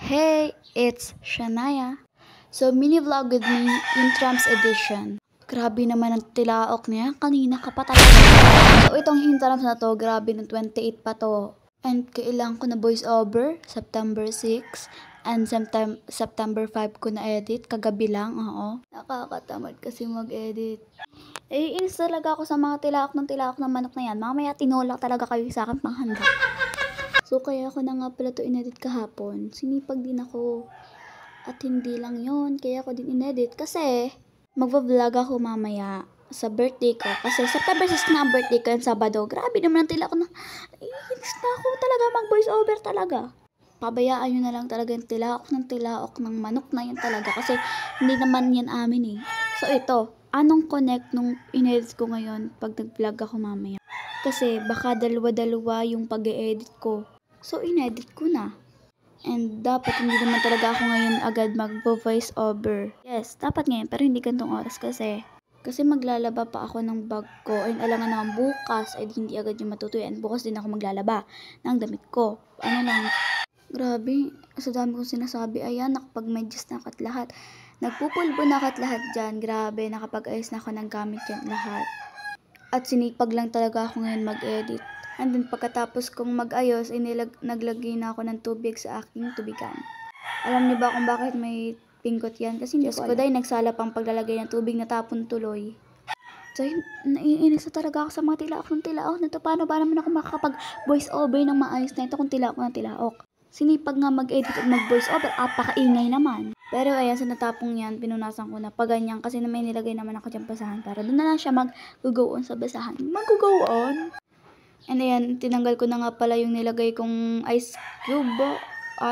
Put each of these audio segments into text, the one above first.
Hey, it's Shania. So, mini vlog with me, Intrams edition. Grabe naman ang tilaok niya. Kanina ka pa talaga. So, itong Intrams na to, grabe ng 28 pa to. And kailangan ko na voice over, September 6. And September 5 ko na edit. Kagabi lang, oo. Nakakatamad kasi mag-edit. Inis talaga ako sa mga tilaok ng manok na yan. Mamaya tinulak talaga kayo sa akin panghanda. So, kaya ako na nga pala to inedit kahapon. Sinipag din ako. At hindi lang yon, kaya ako din inedit. Kasi, magva-vlog ako mamaya sa birthday ko. Kasi September 6 na ang birthday ko yung Sabado. Grabe naman ang tila ko na. Inis na ako talaga mag-voice over talaga. Pabayaan nyo na lang talaga yung tilaok ng manok na yan talaga. Kasi, hindi naman yan amin eh. So, ito. Anong connect nung inedit ko ngayon pag nag-vlog ako mamaya? Kasi, baka dalawa-dalawa yung pag-e-edit ko. So, inedit ko na. And dapat hindi naman talaga ako ngayon agad mag-voice over. Yes, dapat ngayon, pero hindi gantong oras kasi maglalaba pa ako ng bag ko. And alangan naman bukas ay hindi agad yung matutuyo. And bukas din ako maglalaba ng damit ko. Ano lang, grabe, sa dami kong sinasabi. Ayan, nakapag-medyas na akat lahat. Nagpupulbo na akat lahat dyan. Grabe, nakapag-ayos na ako ng gamit yan lahat. At sinipag lang talaga ako ngayon mag-edit. And then pagkatapos kong mag-ayos, ay naglagay na ako ng tubig sa aking tubigan. Alam niyo ba kung bakit may pinggot yan? Kasi hindi ko dahil nagsala pang paglalagay ng tubig na tapon tuloy. So, naiinis na talaga ako sa mga tilaok na to. Paano ba naman ako makakapag-voice over ng maayos na ito kung tilaok ng tilaok? Sinipag nga mag-edit at mag-voice over at pakaingay naman. Pero ayan, sa natapong yan, pinunasan ko na paganyan kasi may nilagay naman ako dyan basahan para doon na lang siya mag-go on sa basahan. Mag-go on! And ayan, tinanggal ko na nga pala yung nilagay kong ice cube.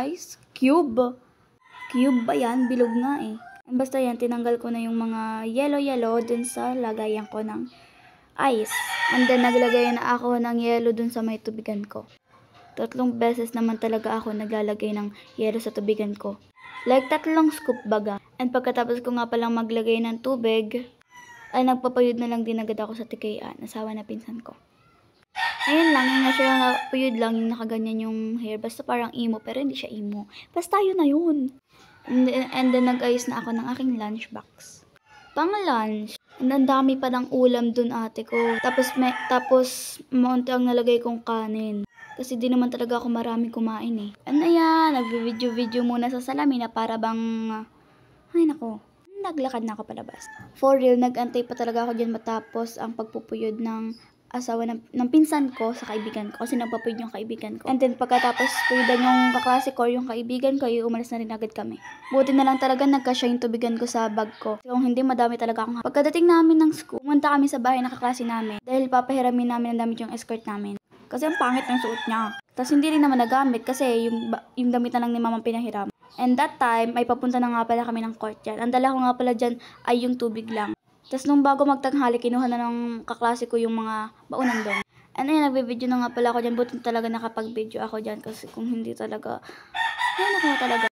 Ice cube? Cube ba yan? Bilog nga eh. And basta yan, tinanggal ko na yung mga yellow dun sa lagayan ko ng ice. And then naglagay na ako ng yellow dun sa may tubigan ko. 3 beses naman talaga ako naglalagay ng yellow sa tubigan ko. Like 3 scoop baga. And pagkatapos ko nga palang maglagay ng tubig, ay nagpapayod na lang din agad ako sa tikayan, asawa na pinsan ko. Ayun lang, yung natural puyod lang yung nakaganyan yung hair. Basta parang emo, pero hindi siya emo. Basta yun na yun. And then nag-ayos na ako ng aking lunchbox. Pang lunch. And ang dami pa ng ulam dun ate ko. Tapos maunti ang nalagay kong kanin. Kasi di naman talaga ako marami kumain eh. And ayan, nag-video muna sa salamin na para bang, ay nako, naglakad na ako palabas. For real, nag-antay pa talaga ako dyan matapos ang pagpupuyod ng asawa ng pinsan ko sa kaibigan ko. Kasi nagpapuyod yung kaibigan ko. And then pagkatapos puyudan yung kaklase ko, yung kaibigan ko, umalis na rin agad kami. Buti na lang talaga nagkasya yung tubigan ko sa bag ko. Kung hindi, madami talaga akong pagkadating namin ng school, pumunta kami sa bahay ng kaklase namin. Dahil papahiramin namin ang damit yung escort namin. Kasi ang pangit ng suot niya. Tapos hindi rin naman nagamit kasi yung damit na lang ni mama pinahiram. And that time, ay papunta na nga pala kami ng court dyan. Ang dala ko nga pala dyan ay yung tubig lang. Tapos nung bago magtanghali, kinuha na ng kaklase ko yung mga baunan doon. And ayun, nagbe-video na nga pala ako dyan. Buti talaga nakapag-video ako dyan. Kasi kung hindi talaga, ay naku na talaga.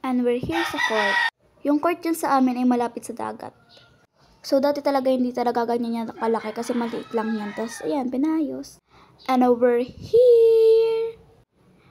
And we're here sa court. Yung court dyan sa amin ay malapit sa dagat. So dati talaga hindi talaga ganyan yan kalaki kasi maliit lang yan. Tapos ayan, pinayos. And over here.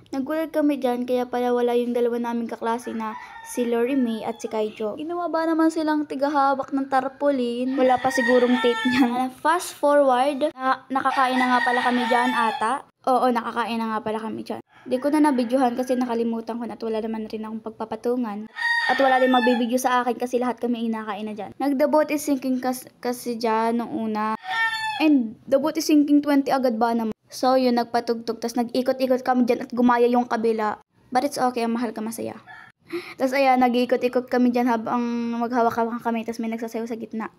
Nagulat kami dyan, kaya pala wala yung dalawa naming kaklase na si Lori May at si Kaijo. Ginawa ba naman silang tigahawak ng tarpaulin? Wala pa sigurong tape niyan. Fast forward, nakakain na nga pala kami dyan ata. Oo, nakakain na nga pala kami dyan. Di ko na nabidyohan kasi nakalimutan ko na at wala naman rin akong pagpapatungan. At wala din magbibidyo sa akin kasi lahat kami inakain na dyan. The boat is sinking kasi dyan nung una. And the boat is sinking 20 agad ba naman? So, yun, nagpatugtog. Tapos, nag-ikot-ikot kami dyan at gumaya yung kabila. But it's okay, ang mahal ka masaya. Tapos, ayan, nag-ikot-ikot kami dyan habang maghawak-hawak kami. Tapos, may nagsasayaw sa gitna.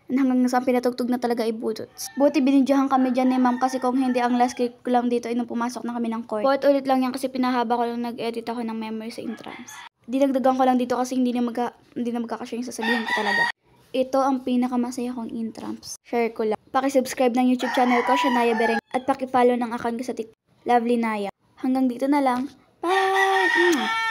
And hanggang sa pinatugtog na talaga ibutot. Buti binidyohan kami dyan ni ma'am kasi kung hindi, ang last clip ko lang dito ay nung pumasok na kami ng court. Court ulit lang yan kasi pinahaba ko lang nag-edit ako ng memory sa Intrams. Dinagdagan ko lang dito kasi hindi na magkakasya yung sasabihin ko talaga. Ito ang pinakamasaya kong Intrams. Share ko lang. Paki-subscribe ng YouTube channel ko, Shania Bereng. At paki-follow ng account ko sa TikTok, Lovely Naya. Hanggang dito na lang. Bye!